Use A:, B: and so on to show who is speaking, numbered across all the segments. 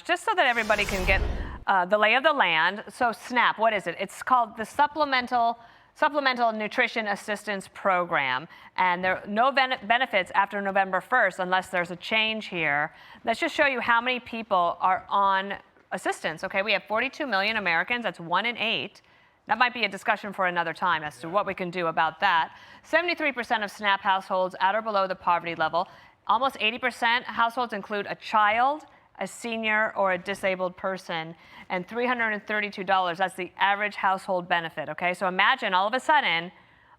A: much, just so that everybody can get the lay of the land. So SNAP, what is it? It's called the Supplemental Nutrition Assistance Program, and there are no benefits after November 1st unless there's a change here. Let's just show you how many people are on assistance. Okay, we have 42 million Americans. That's 1 in 8. That might be a discussion for another time as to what we can do about that. 73% of SNAP households at or below the poverty level. Almost 80% households include a child, a senior, or a disabled person, and $332, that's the average household benefit, okay? So imagine all of a sudden,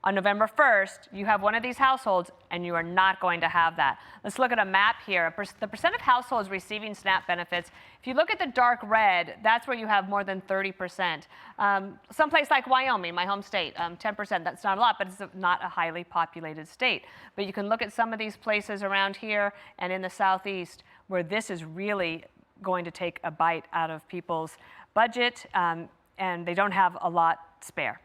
A: on November 1st, you have one of these households and you are not going to have that. Let's look at a map here. The percent of households receiving SNAP benefits, if you look at the dark red, that's where you have more than 30%. Someplace like Wyoming, my home state, 10%, that's not a lot, but it's not a highly populated state. But you can look at some of these places around here and in the southeast where this is really going to take a bite out of people's budget, and they don't have a lot spare.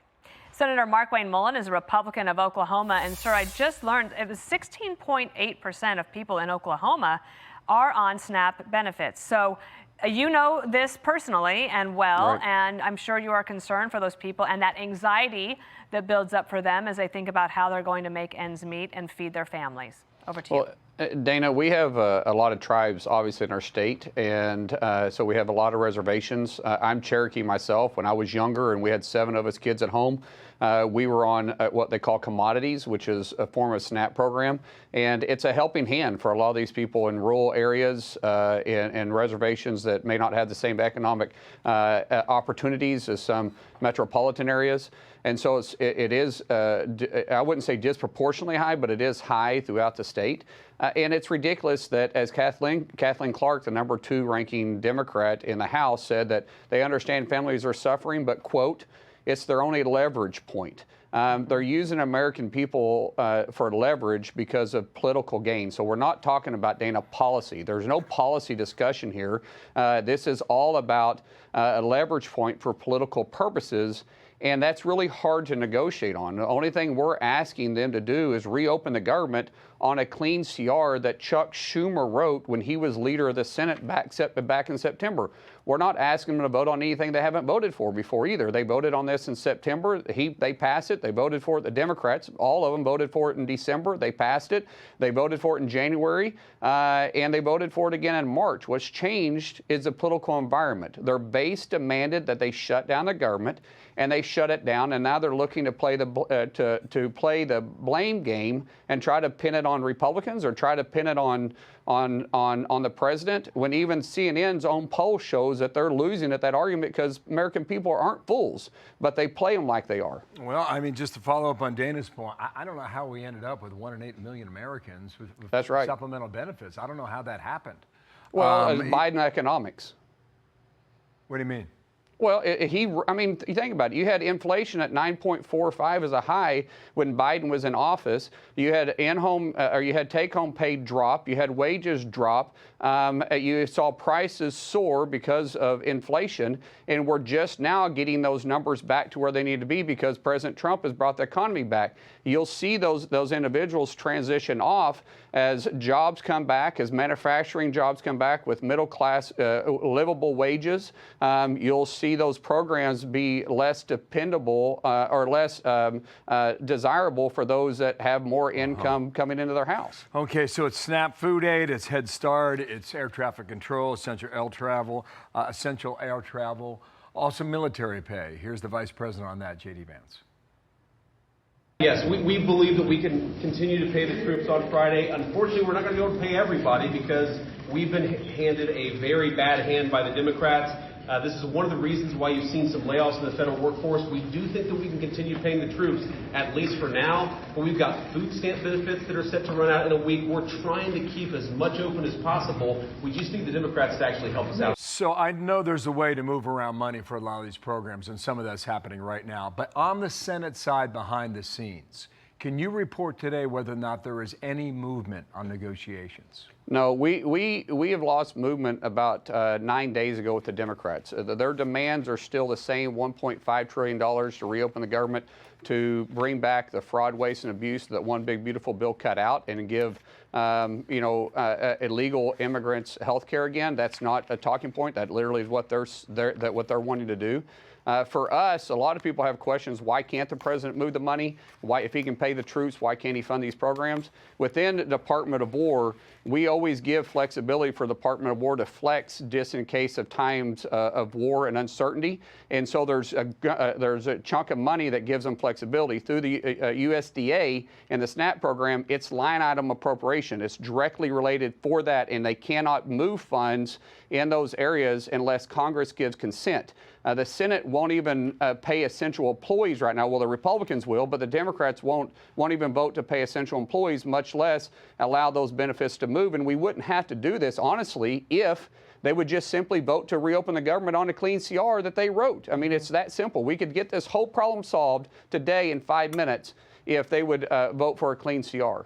A: Senator Markwayne Mullin is a Republican of Oklahoma, and sir, I just learned it was 16.8% of people in Oklahoma are on SNAP benefits. So you know this personally and well, right. And I'm sure you are concerned for those people and that anxiety that builds up for them as they think about how they're going to make ends meet and feed their families. Over to you.
B: Dana, we have a lot of tribes, obviously, in our state, and so we have a lot of reservations. I'm Cherokee myself. When I was younger and we had 7 of us kids at home, we were on what they call commodities, which is a form of SNAP program, and it's a helping hand for a lot of these people in rural areas and reservations that may not have the same economic opportunities as some metropolitan areas. And so it is, I wouldn't say disproportionately high, but it is high throughout the state. And it's ridiculous that, as Kathleen Clark, the number 2 ranking Democrat in the House, said that they understand families are suffering, but, quote, it's their only leverage point. They're using American people for leverage because of political gain. So we're not talking about, Dana, policy. There's no policy discussion here. This is all about a leverage point for political purposes. And that's really hard to negotiate on. The only thing we're asking them to do is reopen the government on a clean CR that Chuck Schumer wrote when he was leader of the Senate back in September. We're not asking them to vote on anything they haven't voted for before either. They voted on this in September. They passed it. They voted for it. The Democrats, all of them voted for it in December. They passed it. They voted for it in January, and they voted for it again in March. What's changed is the political environment. Their base demanded that they shut down the government, and they shut it down, and now they're looking to play the blame game and try to pin it on Republicans or try to pin it on the president, when even CNN's own poll shows that they're losing at that argument because American people aren't fools, but they play them like they are.
C: Well, I mean, just to follow up on Dana's point, I don't know how we ended up with 1 in 8 million Americans with
B: That's right.
C: supplemental benefits. I don't know how that happened.
B: Well, Biden economics.
C: What do you mean?
B: Well, I mean, you think about it. You had inflation at 9.45 as a high when Biden was in office. You had you had take-home pay drop. You had wages drop. You saw prices soar because of inflation, and we're just now getting those numbers back to where they need to be because President Trump has brought the economy back. You'll see those individuals transition off as jobs come back, as manufacturing jobs come back with middle-class livable wages. You'll see those programs be less dependable or less desirable for those that have more income coming into their house.
C: Okay, so it's SNAP food aid, it's Head Start, it's air traffic control, essential air travel, also military pay. Here's the Vice President on that, J.D. Vance.
D: Yes, we believe that we can continue to pay the troops on Friday. Unfortunately, we're not going to be able to pay everybody because we've been handed a very bad hand by the Democrats. This is one of the reasons why you've seen some layoffs in the federal workforce. We do think that we can continue paying the troops, at least for now, but we've got food stamp benefits that are set to run out in a week. We're trying to keep as much open as possible. We just need the Democrats to actually help us out.
C: So I know there's a way to move around money for a lot of these programs, and some of that's happening right now. But on the Senate side behind the scenes, can you report today whether or not there is any movement on negotiations?
B: No, we have lost movement about 9 days ago with the Democrats. Their demands are still the same: $1.5 trillion to reopen the government, to bring back the fraud, waste, and abuse that one big beautiful bill cut out and give illegal immigrants health care again. That's not a talking point. That literally is what they're wanting to do. For us, a lot of people have questions. Why can't the president move the money? Why, if he can pay the troops, why can't he fund these programs? Within the Department of War, we always give flexibility for the Department of War to flex just in case of times of war and uncertainty. And so there's a chunk of money that gives them flexibility through the USDA and the SNAP program. It's line item appropriation. It's directly related for that, and they cannot move funds in those areas unless Congress gives consent. The Senate won't even pay essential employees right now. Well, the Republicans will, but the Democrats won't even vote to pay essential employees, much less allow those benefits to move. And we wouldn't have to do this, honestly, if they would just simply vote to reopen the government on a clean CR that they wrote. I mean, it's that simple. We could get this whole problem solved today in 5 minutes if they would vote for a clean CR.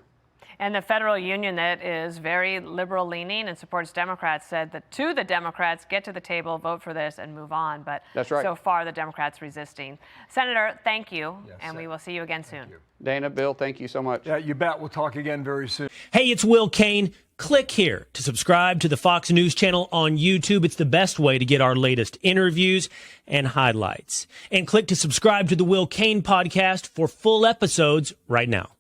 A: And the federal union that is very liberal leaning and supports Democrats said that to the Democrats, get to the table, vote for this, and move on. But
B: that's right.
A: So far, the Democrats resisting. Senator, thank you, and we will see you again soon.
B: Dana, Bill, thank you so much.
C: Yeah, you bet. We'll talk again very soon.
E: Hey, it's Will Kane. Click here to subscribe to the Fox News channel on YouTube. It's the best way to get our latest interviews and highlights. And click to subscribe to the Will Kane podcast for full episodes right now.